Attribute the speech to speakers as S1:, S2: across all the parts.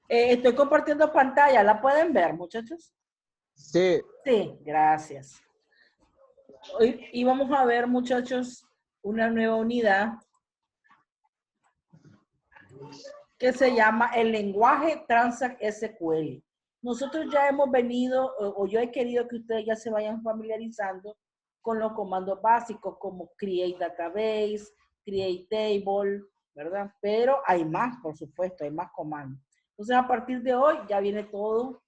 S1: Estoy compartiendo pantalla, ¿la pueden ver, muchachos?
S2: Sí.
S1: Sí, gracias. Hoy vamos a ver, muchachos, una nueva unidad que se llama el lenguaje Transact SQL. Nosotros ya hemos venido, o yo he querido que ustedes ya se vayan familiarizando con los comandos básicos como create database, create table, ¿verdad? Pero hay más, por supuesto, hay más comandos. Entonces, a partir de hoy ya viene todo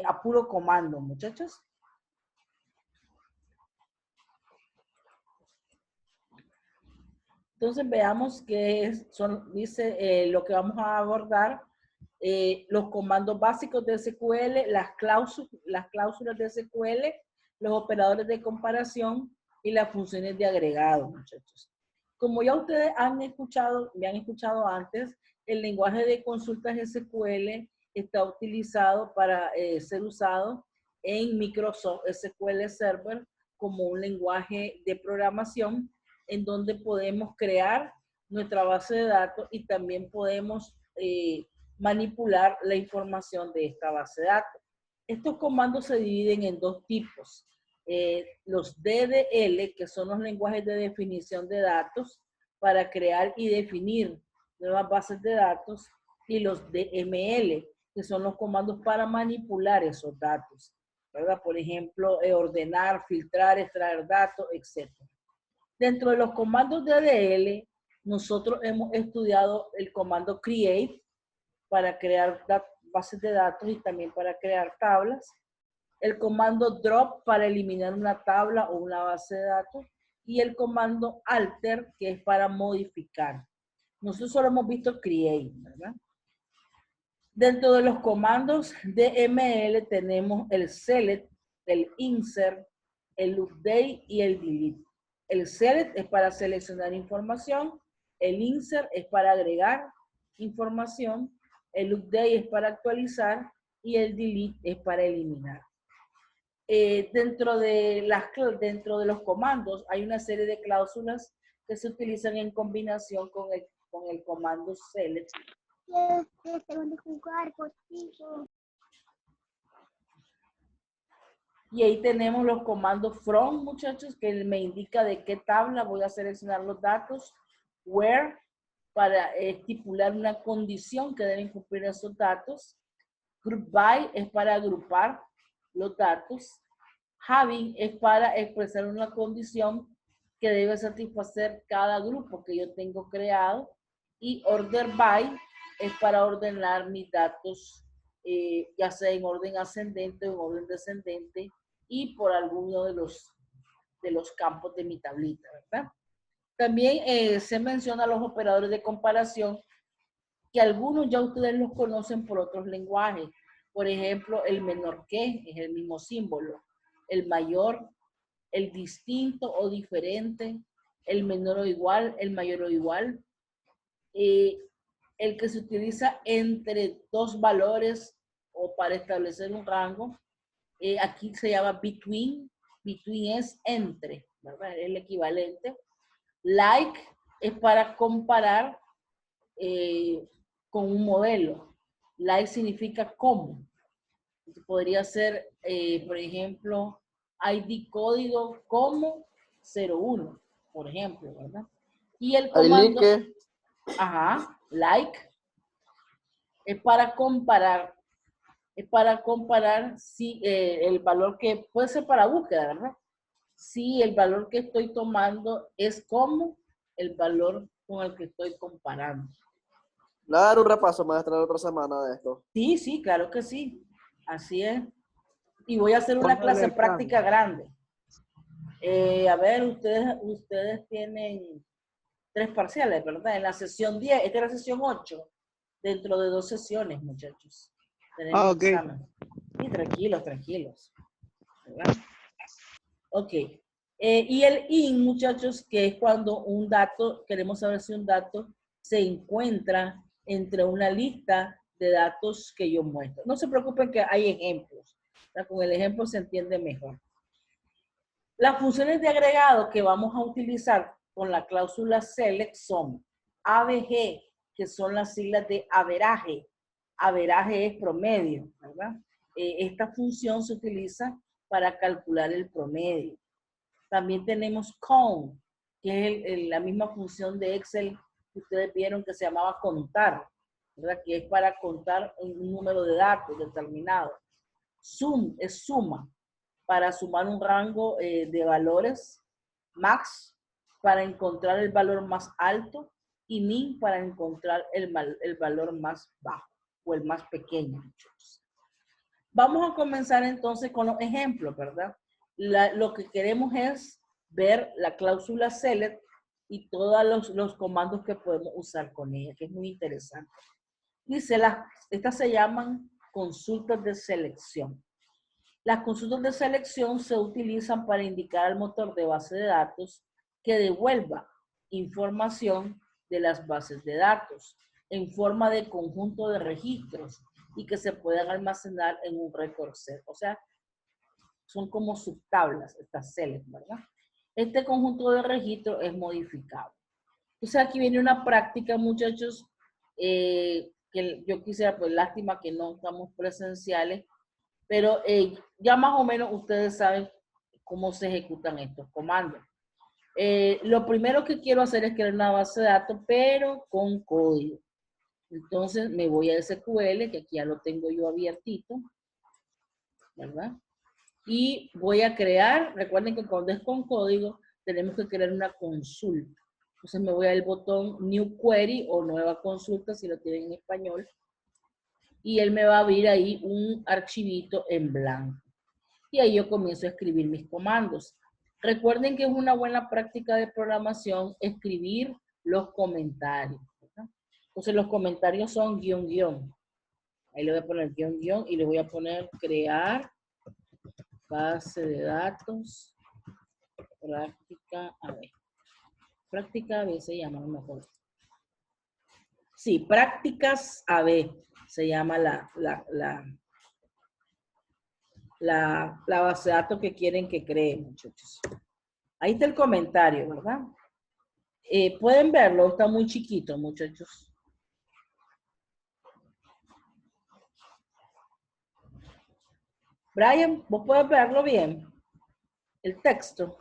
S1: a puro comando, muchachos. Entonces veamos qué son, dice lo que vamos a abordar, los comandos básicos de SQL, las cláusulas de SQL, los operadores de comparación y las funciones de agregado, muchachos. Como ya ustedes me han escuchado antes, el lenguaje de consultas SQL está utilizado para ser usado en Microsoft SQL Server como un lenguaje de programación en donde podemos crear nuestra base de datos y también podemos manipular la información de esta base de datos. Estos comandos se dividen en dos tipos. Los DDL, que son los lenguajes de definición de datos para crear y definir nuevas bases de datos, y los DML, que son los comandos para manipular esos datos, ¿verdad? Por ejemplo, ordenar, filtrar, extraer datos, etc. Dentro de los comandos DDL, nosotros hemos estudiado el comando create para crear bases de datos y también para crear tablas. El comando drop para eliminar una tabla o una base de datos. Y el comando alter, que es para modificar. Nosotros solo hemos visto create, ¿verdad? Dentro de los comandos DML tenemos el select, el insert, el update y el delete. El select es para seleccionar información, el insert es para agregar información, el update es para actualizar y el delete es para eliminar. Dentro de los comandos hay una serie de cláusulas que se utilizan en combinación con el comando select. Y ahí tenemos los comandos from, muchachos, que me indica de qué tabla voy a seleccionar los datos. Where, para estipular una condición que deben cumplir esos datos. Group by es para agrupar los datos. Having es para expresar una condición que debe satisfacer cada grupo que yo tengo creado. Y order by es para ordenar mis datos, ya sea en orden ascendente o en orden descendente, y por alguno de los campos de mi tablita, ¿verdad? También se menciona los operadores de comparación, que algunos ya ustedes los conocen por otros lenguajes. Por ejemplo, el menor que es el mismo símbolo, el mayor, el distinto o diferente, el menor o igual, el mayor o igual, el que se utiliza entre dos valores o para establecer un rango. Aquí se llama between. Between es entre, ¿verdad? Es el equivalente. Like es para comparar con un modelo. Like significa como. Podría ser, por ejemplo, ID código como 01, por ejemplo, ¿verdad? Y el comando, ajá, like, es para comparar. Es para comparar si el valor que puede ser para búsqueda, ¿verdad? Si el valor que estoy tomando es como el valor con el que estoy comparando.
S2: ¿Le voy a dar un repaso, maestra, la otra semana de esto?
S1: Sí, sí, claro que sí. Así es. Y voy a hacer una clase práctica grande. A ver, ustedes tienen 3 parciales, ¿verdad? En la sesión 10, esta es la sesión 8, dentro de 2 sesiones, muchachos. Tenemos examen. Y tranquilos, tranquilos. ¿Verdad? Ok. Y el in, muchachos, que es cuando un dato, queremos saber si un dato se encuentra entre una lista de datos que yo muestro. No se preocupen que hay ejemplos. ¿Verdad? Con el ejemplo se entiende mejor. Las funciones de agregado que vamos a utilizar con la cláusula select son ABG, que son las siglas de averaje, averaje es promedio, ¿verdad? Esta función se utiliza para calcular el promedio. También tenemos count, que es la misma función de Excel que ustedes vieron que se llamaba contar, ¿verdad? Que es para contar un número de datos determinado. Sum es suma, para sumar un rango de valores. Max, para encontrar el valor más alto. Y min, para encontrar el valor más bajo o el más pequeño. Vamos a comenzar entonces con los ejemplos, ¿verdad? Lo que queremos es ver la cláusula select y todos los comandos que podemos usar con ella, que es muy interesante. Dice, estas se llaman consultas de selección. Las consultas de selección se utilizan para indicar al motor de base de datos que devuelva información de las bases de datos en forma de conjunto de registros y que se puedan almacenar en un record set. O sea, son como subtablas estas celdas, ¿verdad? Este conjunto de registros es modificable. Entonces aquí viene una práctica, muchachos, que yo quisiera, pues lástima que no estamos presenciales, pero ya más o menos ustedes saben cómo se ejecutan estos comandos. Lo primero que quiero hacer es crear una base de datos, pero con código. Entonces me voy a SQL, que aquí ya lo tengo yo abiertito, ¿verdad? Y voy a crear, recuerden que cuando es con código, tenemos que crear una consulta. Entonces me voy al botón New Query o Nueva Consulta, si lo tienen en español. Y él me va a abrir ahí un archivito en blanco. Y ahí yo comienzo a escribir mis comandos. Recuerden que es una buena práctica de programación escribir los comentarios, ¿verdad? Entonces los comentarios son guión, guión. Ahí le voy a poner guión, guión y le voy a poner crear base de datos práctica AB. Práctica AB se llama, a lo mejor. Sí, prácticas AB se llama la base de datos que quieren que cree, muchachos. Ahí está el comentario, ¿verdad? Pueden verlo, está muy chiquito, muchachos. Brian, ¿vos puedes verlo bien? El texto.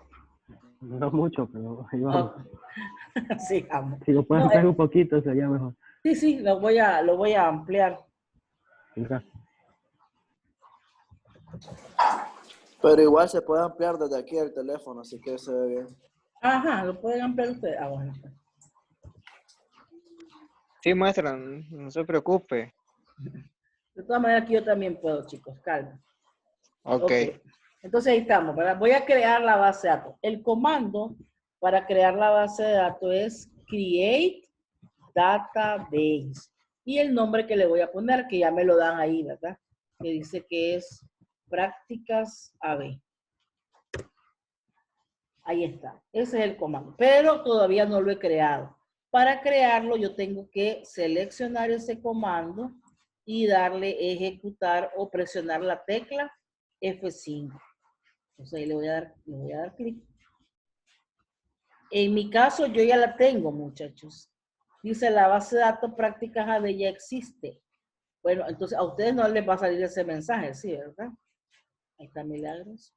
S3: No mucho, pero ahí vamos.
S1: Oh. Sí, vamos.
S3: Si lo puedes ampliar un poquito, sería mejor.
S1: Sí, sí, lo voy a ampliar.
S3: Gracias.
S2: Pero igual se puede ampliar desde aquí el teléfono, así que se ve bien.
S1: Ajá, lo pueden ampliar ustedes. Ah, bueno.
S4: Sí, maestra, no se preocupe.
S1: De todas maneras, aquí yo también puedo, chicos, calma.
S4: Ok.
S1: Entonces ahí estamos, ¿verdad? Voy a crear la base de datos. El comando para crear la base de datos es create database. Y el nombre que le voy a poner, que ya me lo dan ahí, ¿verdad? Que dice que es prácticas AB. Ahí está. Ese es el comando. Pero todavía no lo he creado. Para crearlo, yo tengo que seleccionar ese comando y darle ejecutar o presionar la tecla F5. Entonces ahí le voy a dar clic. En mi caso, yo ya la tengo, muchachos. Dice, la base de datos prácticas AB ya existe. Bueno, entonces a ustedes no les va a salir ese mensaje, ¿sí, verdad? Ahí está Milagros.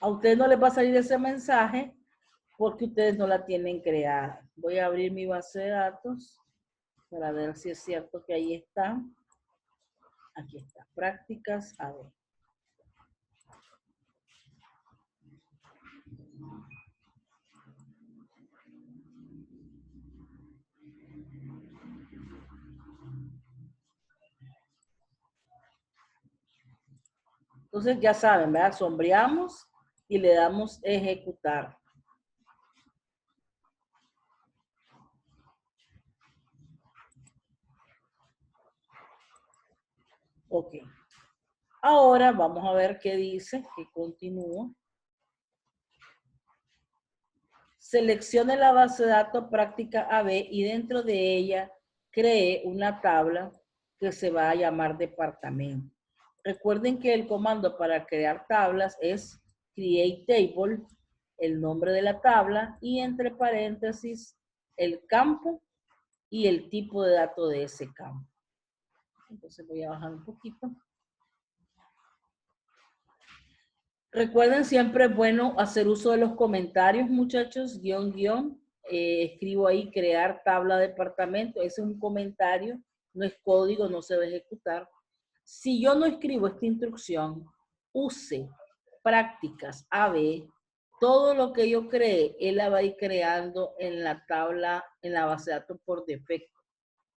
S1: A ustedes no les va a salir ese mensaje porque ustedes no la tienen creada. Voy a abrir mi base de datos para ver si es cierto que ahí está. Aquí está, prácticas AB. Entonces ya saben, ¿verdad? Sombreamos y le damos ejecutar. Ok. Ahora vamos a ver qué dice, que continúa. Seleccione la base de datos práctica AB y dentro de ella cree una tabla que se va a llamar departamento. Recuerden que el comando para crear tablas es create table, el nombre de la tabla y entre paréntesis el campo y el tipo de datos de ese campo. Entonces voy a bajar un poquito. Recuerden, siempre es bueno hacer uso de los comentarios, muchachos, guión. Escribo ahí, crear tabla departamento. Ese es un comentario, no es código, no se va a ejecutar. Si yo no escribo esta instrucción, use prácticas AB, todo lo que yo cree, él la va a ir creando en la tabla, en la base de datos por defecto.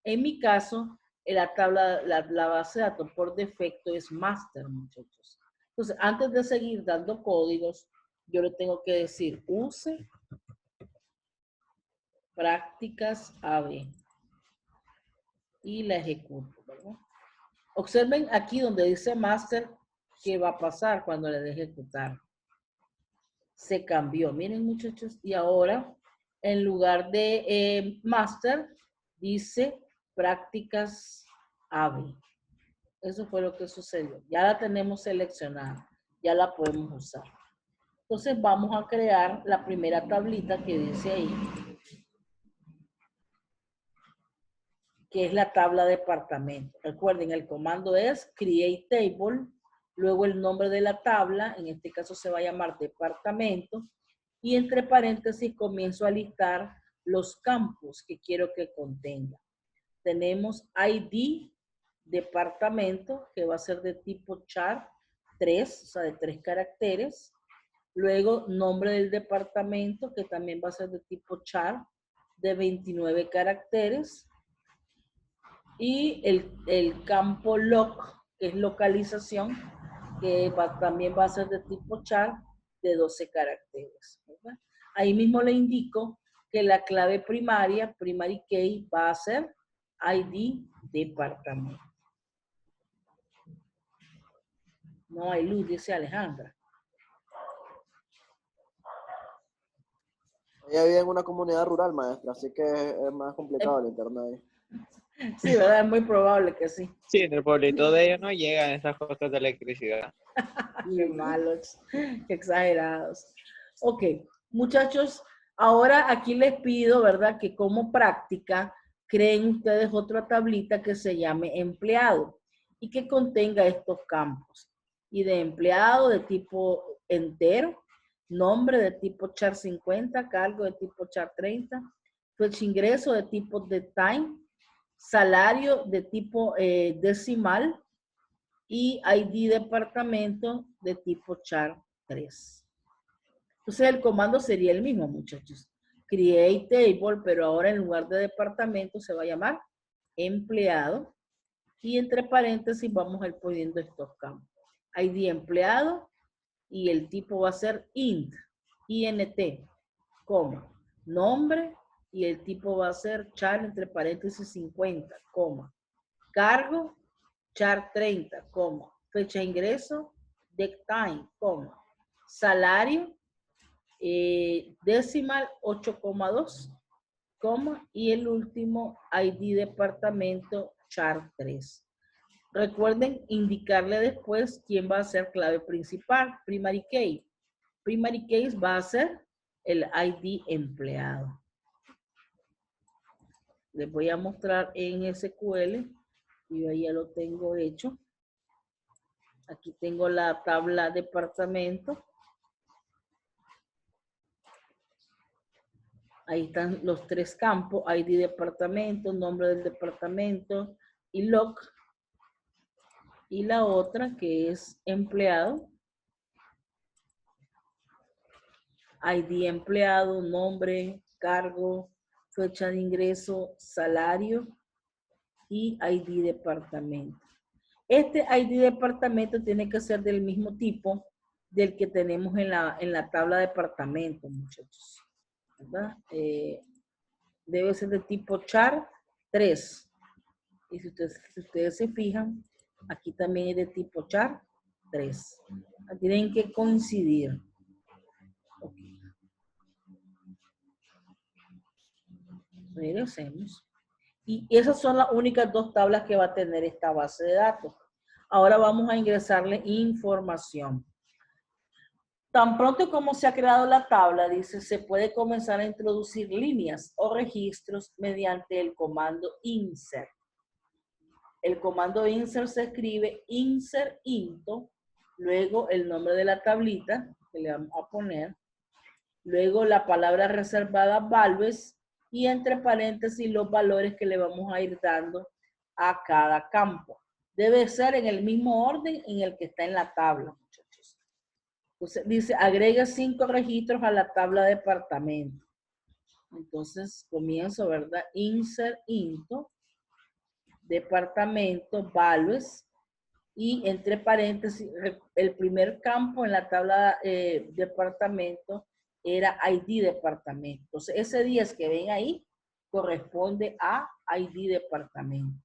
S1: En mi caso, en la tabla, la base de datos por defecto es master, muchachos. Entonces, antes de seguir dando códigos, yo le tengo que decir, use prácticas AB. Y la ejecuto, ¿verdad? Observen aquí donde dice master, ¿qué va a pasar cuando le dé ejecutar? Se cambió, miren muchachos, y ahora en lugar de master, dice prácticas AB. Eso fue lo que sucedió. Ya la tenemos seleccionada, ya la podemos usar. Entonces vamos a crear la primera tablita que dice ahí, que es la tabla departamento. Recuerden, el comando es create table, luego el nombre de la tabla, en este caso se va a llamar departamento, y entre paréntesis comienzo a listar los campos que quiero que contenga. Tenemos ID departamento, que va a ser de tipo char 3, o sea, de 3 caracteres. Luego, nombre del departamento, que también va a ser de tipo char, de 29 caracteres. Y el campo loc, que es localización, que también va a ser de tipo char, de 12 caracteres, ¿verdad? Ahí mismo le indico que la clave primaria, primary key, va a ser ID departamento. No hay luz, dice Alejandra.
S2: Ella vive en una comunidad rural, maestra, así que es más complicado el internet.
S1: Sí, ¿verdad? Es muy probable que sí.
S4: Sí, en el pueblito de ellos no llegan esas cosas de electricidad.
S1: Qué malos, qué exagerados. Ok, muchachos, ahora aquí les pido, ¿verdad? Que como práctica creen ustedes otra tablita que se llame empleado y que contenga estos campos. Y de empleado de tipo entero, nombre de tipo char 50, cargo de tipo char 30, fecha ingreso de tipo de time, salario de tipo decimal, y ID departamento de tipo char 3. Entonces el comando sería el mismo, muchachos. Create table, pero ahora en lugar de departamento se va a llamar empleado. Y entre paréntesis vamos a ir poniendo estos campos. ID empleado y el tipo va a ser int, coma, nombre y el tipo va a ser char entre paréntesis 50, coma, cargo, char 30, coma, fecha de ingreso, deck time, coma, salario, decimal 8,2, coma, y el último ID departamento char 3. Recuerden indicarle después quién va a ser clave principal, primary key. Primary case va a ser el ID empleado. Les voy a mostrar en SQL. Y yo ya lo tengo hecho. Aquí tengo la tabla departamento. Ahí están los tres campos, ID departamento, nombre del departamento y log. Y la otra que es empleado. ID empleado, nombre, cargo, fecha de ingreso, salario y ID departamento. Este ID departamento tiene que ser del mismo tipo del que tenemos en la tabla departamento, muchachos. ¿Verdad? Debe ser de tipo char 3. Y si ustedes se fijan, aquí también es de tipo char 3. Tienen que coincidir. Okay. Regresemos. Y esas son las únicas dos tablas que va a tener esta base de datos. Ahora vamos a ingresarle información. Tan pronto como se ha creado la tabla, dice, se puede comenzar a introducir líneas o registros mediante el comando insert. El comando insert se escribe insert into, luego el nombre de la tablita que le vamos a poner, luego la palabra reservada values y entre paréntesis los valores que le vamos a ir dando a cada campo. Debe ser en el mismo orden en el que está en la tabla, muchachos. Entonces dice, agrega 5 registros a la tabla de departamento. Entonces comienzo, ¿verdad? Insert into, departamento, values, y entre paréntesis, el primer campo en la tabla departamento era ID departamento. Entonces ese 10 que ven ahí corresponde a ID departamento.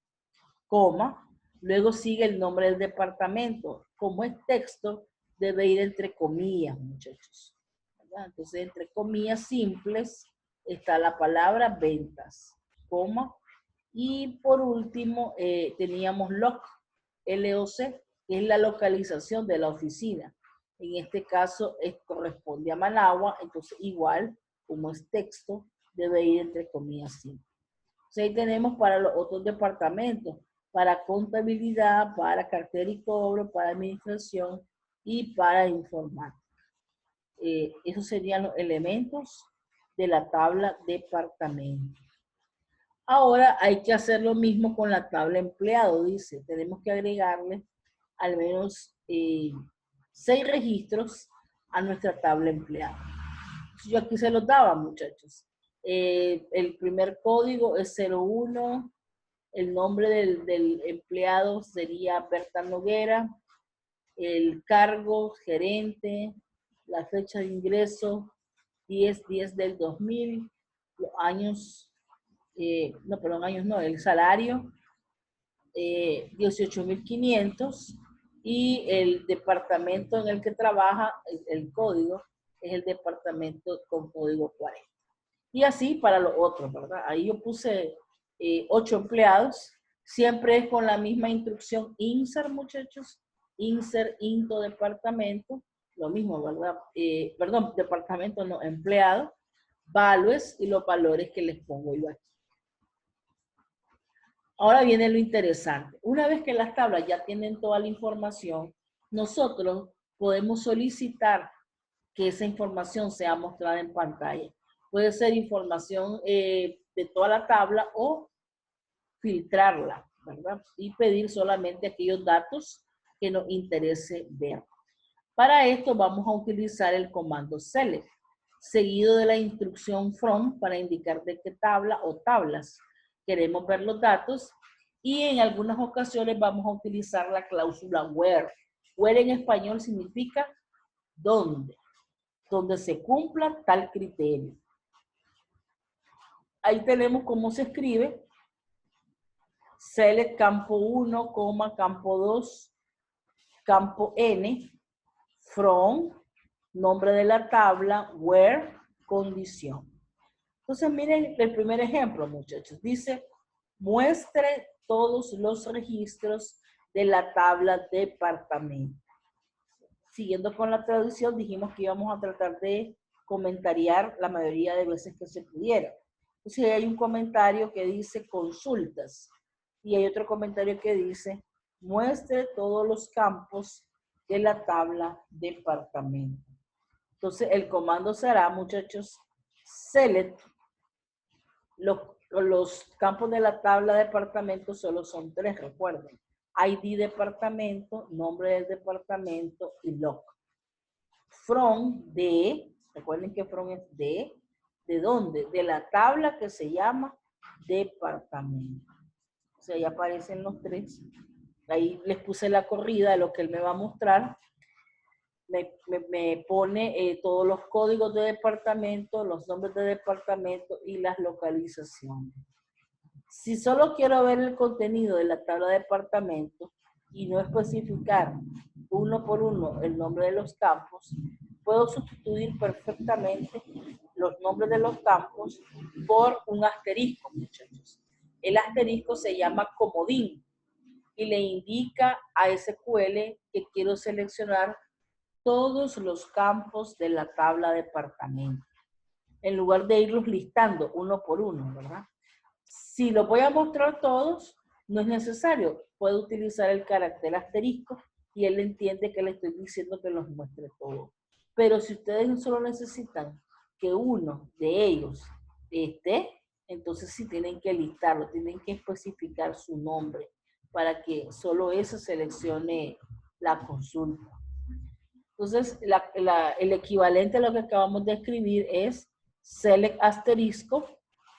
S1: Coma, luego sigue el nombre del departamento. Como es texto, debe ir entre comillas, muchachos, ¿verdad? Entonces, entre comillas simples está la palabra ventas, coma, y por último teníamos LOC, LOC, que es la localización de la oficina. En este caso corresponde a Managua, entonces igual, como es texto, debe ir entre comillas simples. Entonces ahí tenemos para los otros departamentos, para contabilidad, para cartera y cobro, para administración y para informática. Esos serían los elementos de la tabla departamento. Ahora hay que hacer lo mismo con la tabla empleado, dice. Tenemos que agregarle al menos 6 registros a nuestra tabla empleado. Yo aquí se los daba, muchachos. El primer código es 01. El nombre del empleado sería Berta Noguera. El cargo, gerente. La fecha de ingreso, 10/10 del 2000. Los años, no, perdón, años no, el salario, 18.500. Y el departamento en el que trabaja, el código, es el departamento con código 40. Y así para los otros, ¿verdad? Ahí yo puse 8 empleados. Siempre es con la misma instrucción insert, muchachos. Insert into departamento. Lo mismo, ¿verdad? Perdón, departamento no, empleado. Values y los valores que les pongo yo aquí. Ahora viene lo interesante. Una vez que las tablas ya tienen toda la información, nosotros podemos solicitar que esa información sea mostrada en pantalla. Puede ser información de toda la tabla o filtrarla, ¿verdad? Y pedir solamente aquellos datos que nos interese ver. Para esto vamos a utilizar el comando select, seguido de la instrucción from para indicar de qué tabla o tablas queremos ver los datos, y en algunas ocasiones vamos a utilizar la cláusula where. Where en español significa dónde, donde se cumpla tal criterio. Ahí tenemos cómo se escribe. Select campo 1, campo 2, campo N, from, nombre de la tabla, where, condición. Entonces miren el primer ejemplo, muchachos. Dice, muestre todos los registros de la tabla departamento. Siguiendo con la traducción, dijimos que íbamos a tratar de comentariar la mayoría de veces que se pudiera. Entonces hay un comentario que dice consultas y hay otro comentario que dice muestre todos los campos de la tabla departamento. Entonces el comando será, muchachos, select. Los campos de la tabla departamento solo son 3, recuerden. ID departamento, nombre del departamento y log. From de, recuerden que from es ¿de dónde? De la tabla que se llama departamento. O sea, ahí aparecen los 3. Ahí les puse la corrida de lo que él me va a mostrar. Me pone todos los códigos de departamento, los nombres de departamento y las localizaciones. Si solo quiero ver el contenido de la tabla de departamento y no especificar uno por uno el nombre de los campos, puedo sustituir perfectamente los nombres de los campos por un asterisco, muchachos. El asterisco se llama comodín y le indica a SQL que quiero seleccionar todos los campos de la tabla de departamento, en lugar de irlos listando uno por uno, ¿verdad? Si los voy a mostrar todos, no es necesario. Puedo utilizar el carácter asterisco y él entiende que le estoy diciendo que los muestre todos. Pero si ustedes solo necesitan que uno de ellos esté, entonces sí tienen que listarlo, tienen que especificar su nombre para que solo eso seleccione la consulta. Entonces, el equivalente a lo que acabamos de escribir es select asterisco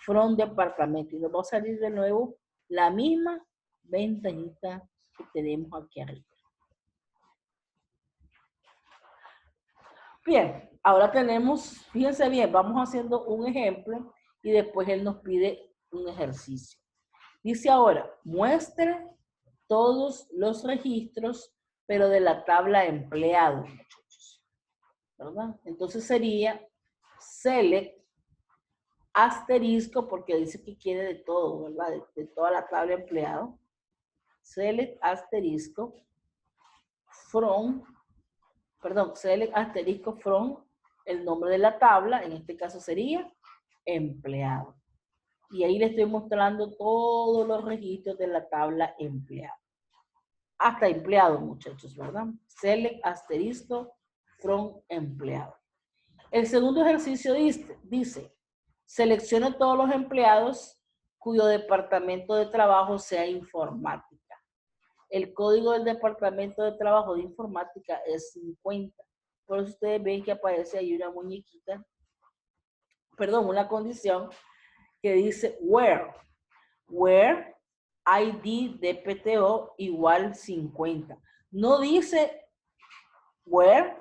S1: from departamento. Y nos va a salir de nuevo la misma ventanita que tenemos aquí arriba. Bien, ahora tenemos, fíjense bien, vamos haciendo un ejemplo y después él nos pide un ejercicio. Dice ahora, muestre todos los registros, pero de la tabla empleado, muchachos, ¿verdad? Entonces sería select asterisco, porque dice que quiere de todo, ¿verdad? De toda la tabla empleado. Select asterisco from, select asterisco from el nombre de la tabla, en este caso sería empleado. Y ahí le estoy mostrando todos los registros de la tabla empleado. Hasta empleado, muchachos, ¿verdad? Select asterisco from empleado. El segundo ejercicio dice, seleccione todos los empleados cuyo departamento de trabajo sea informática. El código del departamento de trabajo de informática es 50. Por eso ustedes ven que aparece ahí una muñequita, perdón, una condición que dice where ID de PTO igual 50. No dice where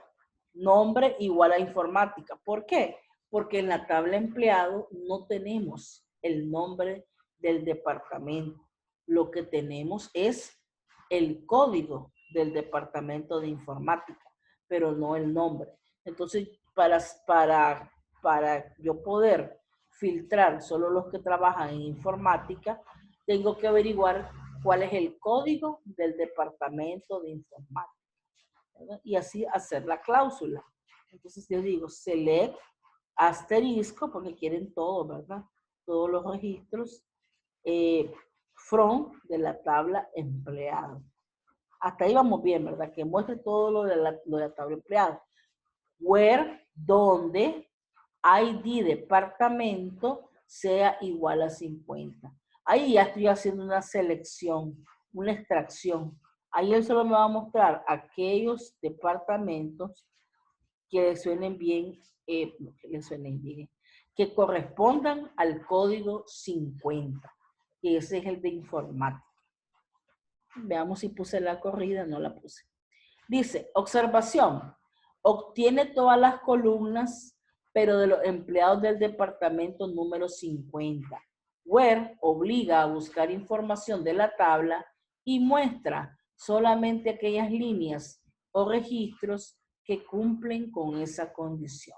S1: nombre igual a informática. ¿Por qué? Porque en la tabla empleado no tenemos el nombre del departamento. Lo que tenemos es el código del departamento de informática, pero no el nombre. Entonces, para yo poder filtrar solo los que trabajan en informática, tengo que averiguar cuál es el código del departamento de informática, ¿verdad? Y así hacer la cláusula. Entonces yo digo select asterisco, porque quieren todo, ¿verdad? Todos los registros from de la tabla empleado. Hasta ahí vamos bien, ¿verdad? Que muestre todo lo de la tabla empleado. Where, donde ID departamento sea igual a 50. Ahí ya estoy haciendo una selección, una extracción. Ahí él solo me va a mostrar aquellos departamentos que le suenen bien, que correspondan al código 50, que ese es el de informática. Veamos si puse la corrida, no la puse. Dice, observación, obtiene todas las columnas, pero de los empleados del departamento número 50. Where obliga a buscar información de la tabla y muestra solamente aquellas líneas o registros que cumplen con esa condición.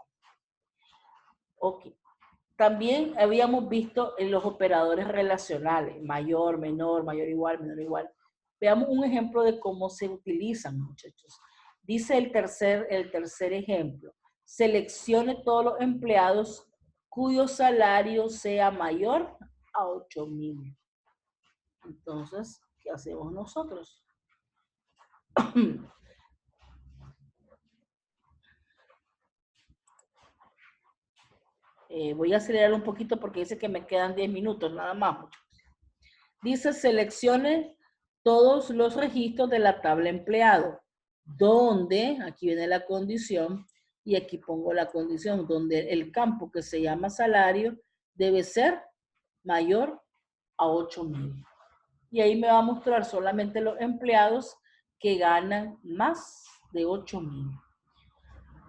S1: Ok. También habíamos visto en los operadores relacionales, mayor, menor, mayor, igual, menor, igual. Veamos un ejemplo de cómo se utilizan, muchachos. Dice el tercer ejemplo. Seleccione todos los empleados cuyo salario sea mayor a 8,000. Entonces, ¿qué hacemos nosotros? Voy a acelerar un poquito porque dice que me quedan 10 minutos, nada más. Dice, seleccione todos los registros de la tabla empleado, donde, aquí viene la condición, y aquí pongo la condición, donde el campo que se llama salario debe ser mayor a 8,000. Y ahí me va a mostrar solamente los empleados que ganan más de 8,000.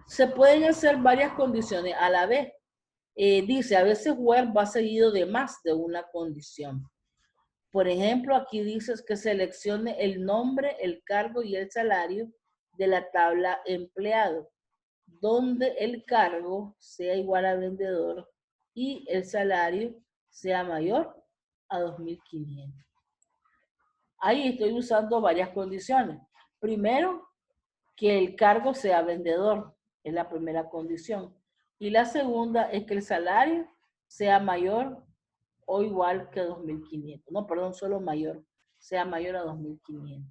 S1: Se pueden hacer varias condiciones a la vez. Dice, a veces where va seguido de más de una condición. Por ejemplo, aquí dices que seleccione el nombre, el cargo y el salario de la tabla empleado, donde el cargo sea igual a vendedor y el salario sea mayor a 2,500. Ahí estoy usando varias condiciones. Primero, que el cargo sea vendedor, es la primera condición. Y la segunda es que el salario sea mayor o igual que 2.500. No, perdón, solo mayor, sea mayor a 2.500.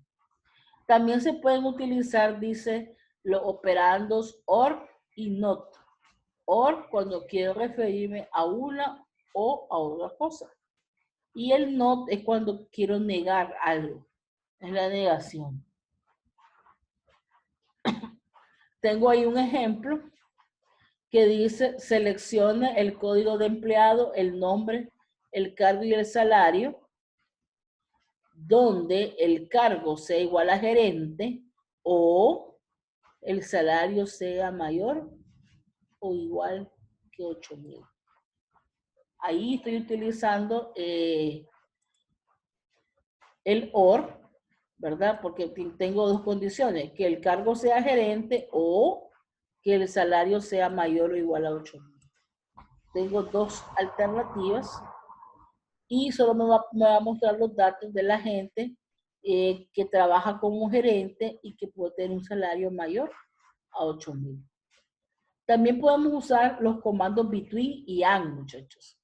S1: También se pueden utilizar, dice, los operandos OR y NOT. OR cuando quiero referirme a una o a otra cosa. Y el NOT es cuando quiero negar algo. Es la negación. Tengo ahí un ejemplo que dice, seleccione el código de empleado, el nombre, el cargo y el salario, donde el cargo sea igual a gerente o el salario sea mayor o igual que 8.000. Ahí estoy utilizando el OR, ¿verdad? Porque tengo dos condiciones, que el cargo sea gerente o que el salario sea mayor o igual a 8.000. Tengo dos alternativas y solo me va a mostrar los datos de la gente que trabaja como gerente y que puede tener un salario mayor a 8.000. También podemos usar los comandos between y and, muchachos.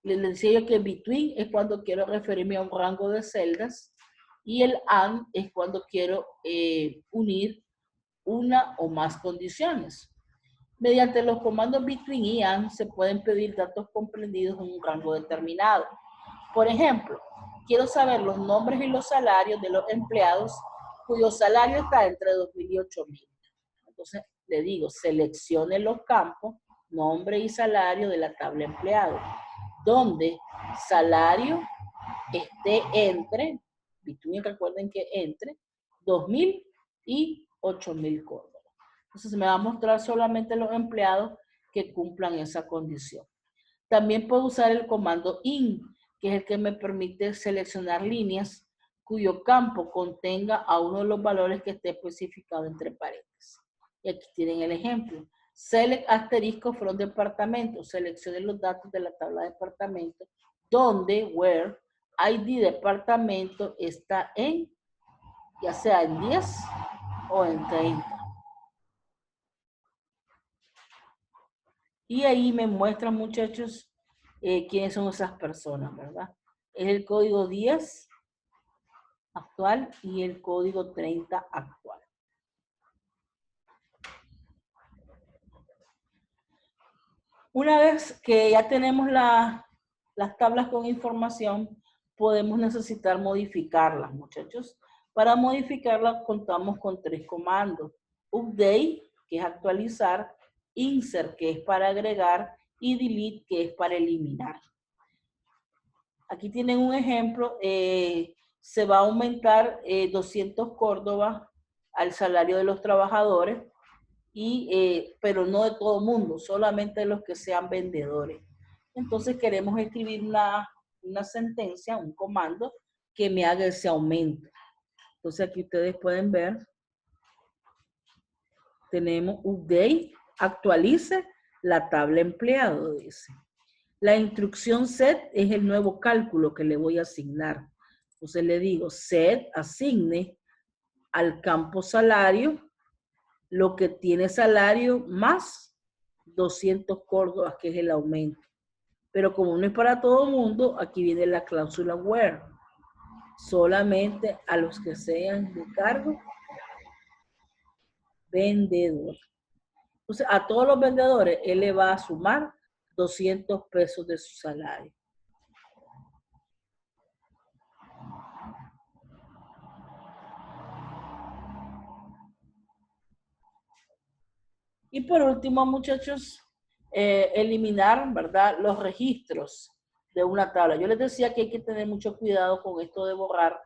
S1: Les decía yo que between es cuando quiero referirme a un rango de celdas y el and es cuando quiero unir una o más condiciones. Mediante los comandos between y and se pueden pedir datos comprendidos en un rango determinado. Por ejemplo, quiero saber los nombres y los salarios de los empleados cuyo salario está entre 2.000 y 8.000. Entonces, le digo, seleccione los campos, nombre y salario de la tabla empleado, donde salario esté entre, between, recuerden que entre 2.000 y 8.000 córdobas. Entonces, me va a mostrar solamente los empleados que cumplan esa condición. También puedo usar el comando in, que es el que me permite seleccionar líneas cuyo campo contenga a uno de los valores que esté especificado entre paréntesis. Y aquí tienen el ejemplo. Select asterisco from departamento. Seleccione los datos de la tabla de departamento, donde, where, ID departamento está en, ya sea en 10 o en 30. Y ahí me muestran, muchachos, quiénes son esas personas, ¿verdad? Es el código 10 actual y el código 30 actual. Una vez que ya tenemos las tablas con información, podemos necesitar modificarlas, muchachos. Para modificarlas contamos con tres comandos. Update, que es actualizar, insert, que es para agregar, y delete, que es para eliminar. Aquí tienen un ejemplo. Se va a aumentar 200 córdobas al salario de los trabajadores, pero no de todo el mundo, solamente de los que sean vendedores. Entonces queremos escribir una sentencia, un comando que me haga ese aumento. Entonces aquí ustedes pueden ver, tenemos update, actualice la tabla empleado, dice. La instrucción set es el nuevo cálculo que le voy a asignar. Entonces le digo, set, asigne al campo salario lo que tiene salario más 200 córdobas, que es el aumento. Pero como no es para todo el mundo, aquí viene la cláusula where. Solamente a los que sean de cargo vendedor. Entonces, a todos los vendedores, él le va a sumar 200 pesos de su salario. Y por último, muchachos, eliminar, ¿verdad?, los registros de una tabla. Yo les decía que hay que tener mucho cuidado con esto de borrar,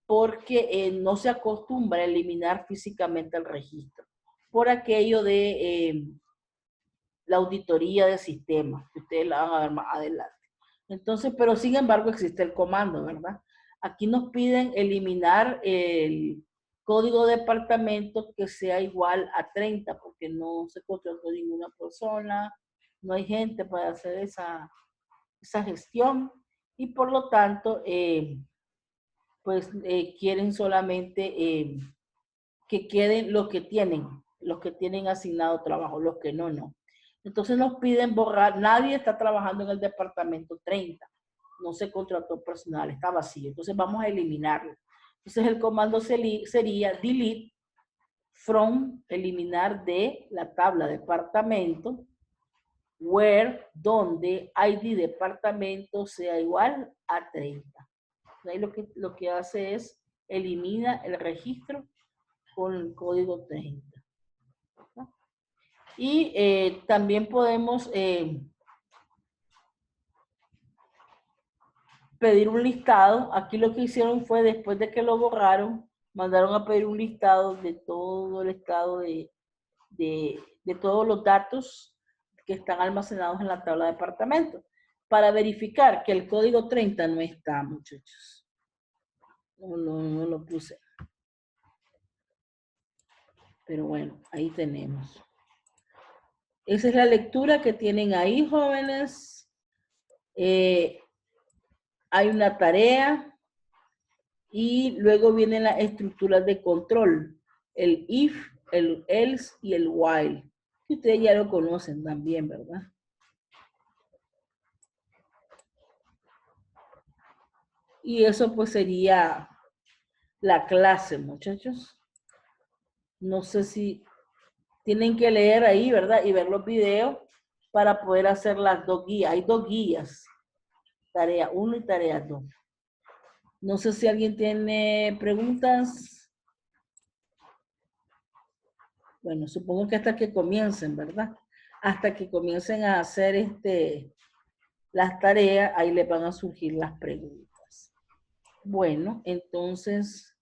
S1: porque no se acostumbra a eliminar físicamente el registro, por aquello de la auditoría de sistemas, que ustedes la van a ver más adelante. Entonces, pero sin embargo existe el comando, ¿verdad? Aquí nos piden eliminar el código de departamento que sea igual a 30, porque no se contrató ninguna persona, no hay gente para hacer esa gestión, y por lo tanto, quieren solamente que queden los que tienen asignado trabajo, los que no, no. Entonces nos piden borrar, nadie está trabajando en el departamento 30, no se contrató personal, está vacío, entonces vamos a eliminarlo. Entonces el comando sería delete from, eliminar de la tabla departamento, where, donde ID departamento sea igual a 30. Ahí lo que hace es elimina el registro con el código 30. ¿No? Y también podemos pedir un listado. Aquí lo que hicieron fue, después de que lo borraron, mandaron a pedir un listado de todo el estado de todos los datos que están almacenados en la tabla de departamento, para verificar que el código 30 no está, muchachos. No lo puse. Pero bueno, ahí tenemos. Esa es la lectura que tienen ahí, jóvenes. Hay una tarea y luego vienen las estructuras de control. El if, el else y el while. Que ustedes ya lo conocen también, ¿verdad? Y eso pues sería la clase, muchachos. No sé si tienen que leer ahí, ¿verdad? Y ver los videos para poder hacer las dos guías. Hay dos guías. Tarea 1 y tarea 2. No sé si alguien tiene preguntas. Bueno, supongo que hasta que comiencen, ¿verdad? Hasta que comiencen a hacer las tareas, ahí les van a surgir las preguntas. Bueno, entonces